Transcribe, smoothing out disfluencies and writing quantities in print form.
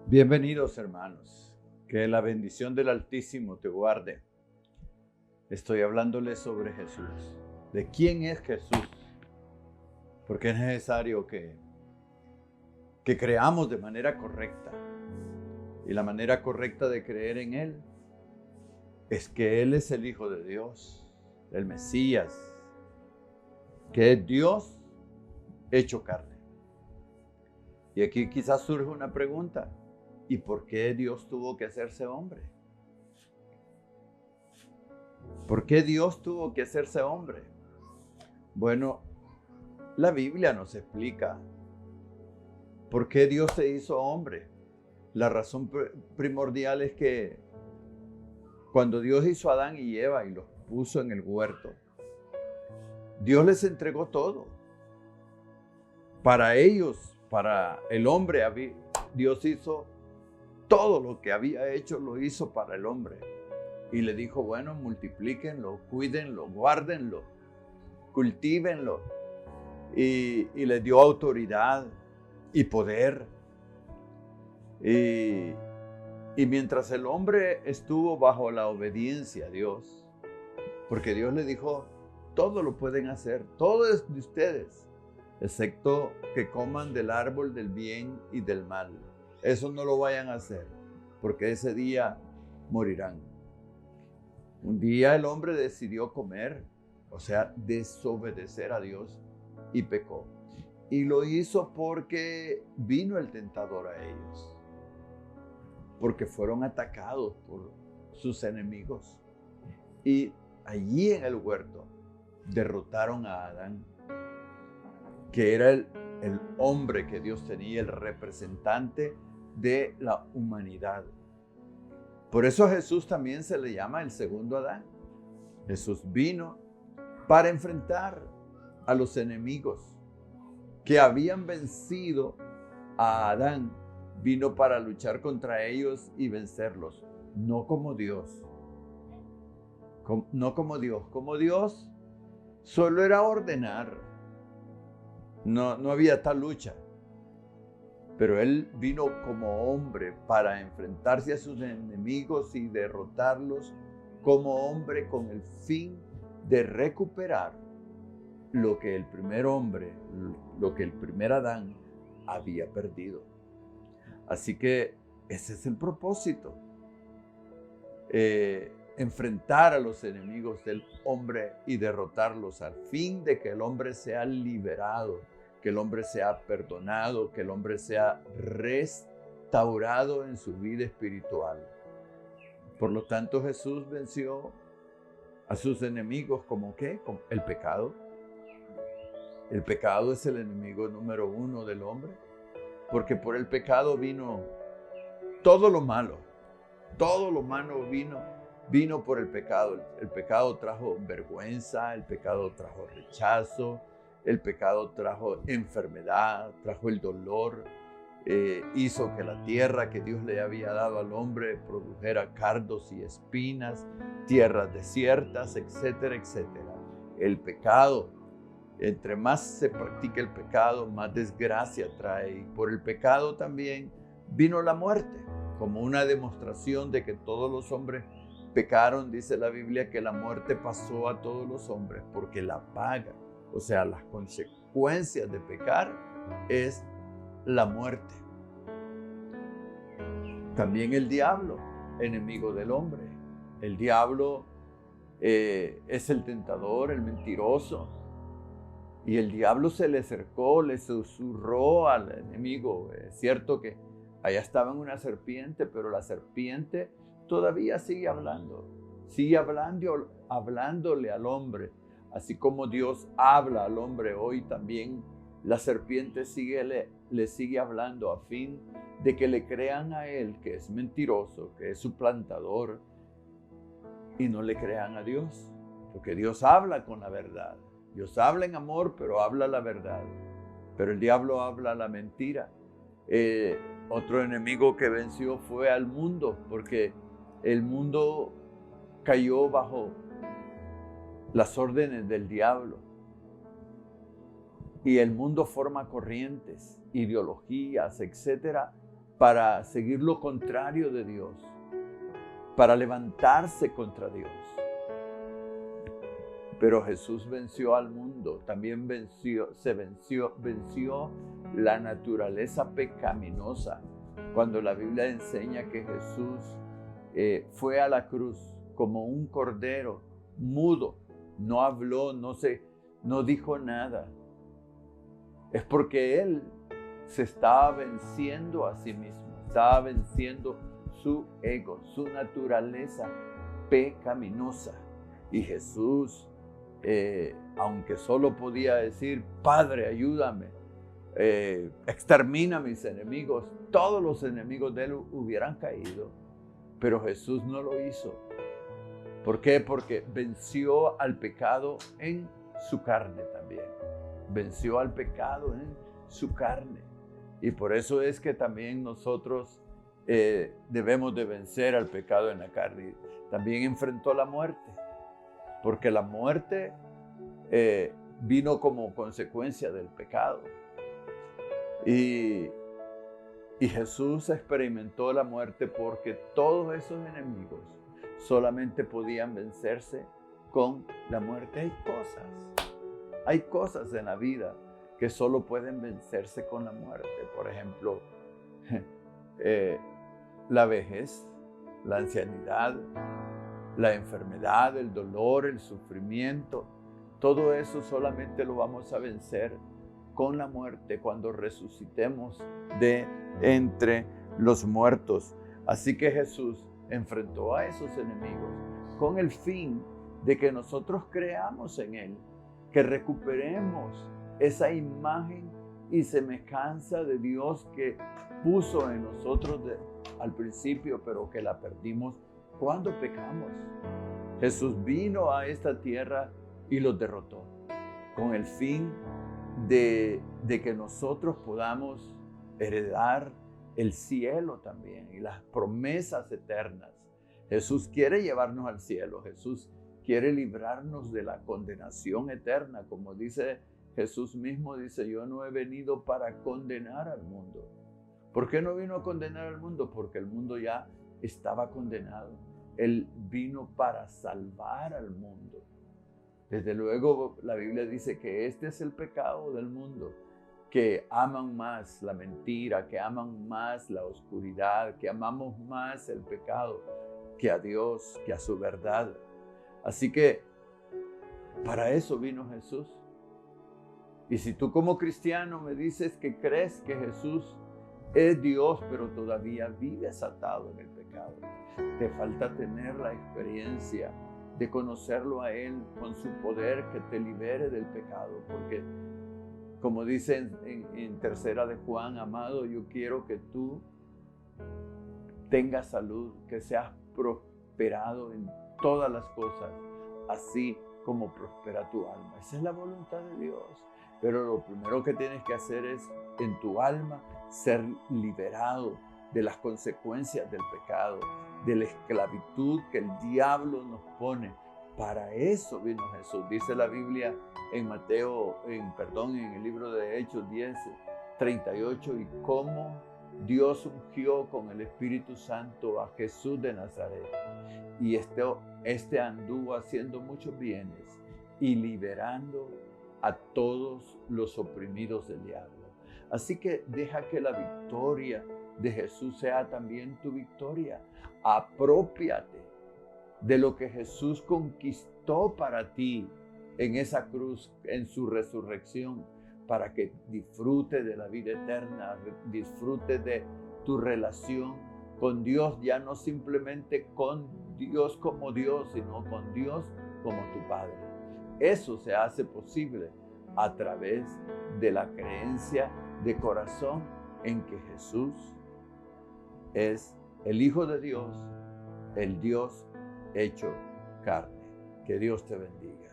Bienvenidos, hermanos. Que la bendición del Altísimo te guarde. Estoy hablándoles sobre Jesús. ¿De quién es Jesús? Porque es necesario que creamos de manera correcta. Y la manera correcta de creer en Él es que Él es el Hijo de Dios, el Mesías, que es Dios hecho carne. Y aquí quizás surge una pregunta. ¿Y por qué Dios tuvo que hacerse hombre? ¿Por qué Dios tuvo que hacerse hombre? Bueno, la Biblia nos explica por qué Dios se hizo hombre. La razón primordial es que cuando Dios hizo a Adán y Eva y los puso en el huerto, Dios les entregó todo. Para ellos, para el hombre, Dios hizo todo lo que había hecho, lo hizo para el hombre. Y le dijo, bueno, multiplíquenlo, cuídenlo, guárdenlo, cultívenlo. Y les dio autoridad y poder. Y mientras el hombre estuvo bajo la obediencia a Dios, porque Dios le dijo, todo lo pueden hacer, todo es de ustedes, excepto que coman del árbol del bien y del mal. Eso no lo vayan a hacer, porque ese día morirán. Un día el hombre decidió comer, o sea, desobedecer a Dios y pecó. Y lo hizo porque vino el tentador a ellos, porque fueron atacados por sus enemigos. Y allí en el huerto derrotaron a Adán, que era el hombre que Dios tenía, el representante de la humanidad. Por eso a Jesús también se le llama el segundo Adán. Jesús vino para enfrentar a los enemigos que habían vencido a Adán. Vino para luchar contra ellos y vencerlos. No como Dios. No como Dios. Como Dios solo era ordenar. No había tal lucha. Pero Él vino como hombre para enfrentarse a sus enemigos y derrotarlos como hombre con el fin de recuperar lo que el primer hombre, lo que el primer Adán había perdido. Así que ese es el propósito. Enfrentar a los enemigos del hombre y derrotarlos al fin de que el hombre sea liberado, que el hombre sea perdonado, que el hombre sea restaurado en su vida espiritual. Por lo tanto, Jesús venció a sus enemigos como ¿qué? Como el pecado. El pecado es el enemigo número uno del hombre, porque por el pecado vino todo lo malo. Todo lo malo vino por el pecado. El pecado trajo vergüenza, el pecado trajo rechazo, el pecado trajo enfermedad, trajo el dolor, hizo que la tierra que Dios le había dado al hombre produjera cardos y espinas, tierras desiertas, etcétera, etcétera. El pecado, entre más se practica el pecado, más desgracia trae. Y por el pecado también vino la muerte, como una demostración de que todos los hombres pecaron. Dice la Biblia que la muerte pasó a todos los hombres porque la paga, o sea, las consecuencias de pecar es la muerte. También el diablo, enemigo del hombre. El diablo es el tentador, el mentiroso. Y el diablo se le acercó, le susurró al enemigo. Es cierto que allá estaba una serpiente, pero la serpiente todavía sigue hablándole al hombre. Así como Dios habla al hombre hoy, también la serpiente le sigue hablando a fin de que le crean a él que es mentiroso, que es suplantador, y no le crean a Dios, porque Dios habla con la verdad. Dios habla en amor, pero habla la verdad. Pero el diablo habla la mentira. Otro enemigo que venció fue al mundo, porque el mundo cayó bajo las órdenes del diablo. Y el mundo forma corrientes, ideologías, etcétera, para seguir lo contrario de Dios, para levantarse contra Dios. Pero Jesús venció al mundo, también venció la naturaleza pecaminosa. Cuando la Biblia enseña que Jesús fue a la cruz como un cordero mudo, no habló, no dijo nada. Es porque Él se estaba venciendo a sí mismo, estaba venciendo su ego, su naturaleza pecaminosa. Y Jesús, aunque solo podía decir, Padre, ayúdame, extermina a mis enemigos, todos los enemigos de Él hubieran caído. Pero Jesús no lo hizo. ¿Por qué? Porque venció al pecado en su carne también. Venció al pecado en su carne. Y por eso es que también nosotros debemos de vencer al pecado en la carne. También enfrentó la muerte. Porque la muerte vino como consecuencia del pecado. Y Jesús experimentó la muerte porque todos esos enemigos solamente podían vencerse con la muerte. Hay cosas en la vida que solo pueden vencerse con la muerte. Por ejemplo, la vejez, la ancianidad, la enfermedad, el dolor, el sufrimiento. Todo eso solamente lo vamos a vencer con la muerte cuando resucitemos de entre los muertos. Así que Jesús enfrentó a esos enemigos con el fin de que nosotros creamos en Él, que recuperemos esa imagen y semejanza de Dios que puso en nosotros al principio, pero que la perdimos cuando pecamos. Jesús vino a esta tierra y los derrotó con el fin de que nosotros podamos heredar el cielo también y las promesas eternas. Jesús quiere llevarnos al cielo. Jesús quiere librarnos de la condenación eterna. Como dice Jesús mismo, dice, yo no he venido para condenar al mundo. ¿Por qué no vino a condenar al mundo? Porque el mundo ya estaba condenado. Él vino para salvar al mundo. Desde luego, la Biblia dice que este es el pecado del mundo, que aman más la mentira, que aman más la oscuridad, que amamos más el pecado que a Dios, que a su verdad. Así que para eso vino Jesús. Y si tú como cristiano me dices que crees que Jesús es Dios, pero todavía vives atado en el pecado, te falta tener la experiencia de conocerlo a Él con su poder que te libere del pecado. Porque, como dice en tercera de Juan, amado, yo quiero que tú tengas salud, que seas prosperado en todas las cosas, así como prospera tu alma. Esa es la voluntad de Dios. Pero lo primero que tienes que hacer es, en tu alma, ser liberado de las consecuencias del pecado, de la esclavitud que el diablo nos pone. Para eso vino Jesús. Dice la Biblia en en el libro de Hechos 10:38, y cómo Dios ungió con el Espíritu Santo a Jesús de Nazaret. Y este anduvo haciendo muchos bienes y liberando a todos los oprimidos del diablo. Así que deja que la victoria de Jesús sea también tu victoria. Aprópiate de lo que Jesús conquistó para ti en esa cruz, en su resurrección, para que disfrute de la vida eterna, disfrute de tu relación con Dios, ya no simplemente con Dios como Dios, sino con Dios como tu Padre. Eso se hace posible a través de la creencia de corazón en que Jesús es el Hijo de Dios, el Dios hecho carne. Que Dios te bendiga.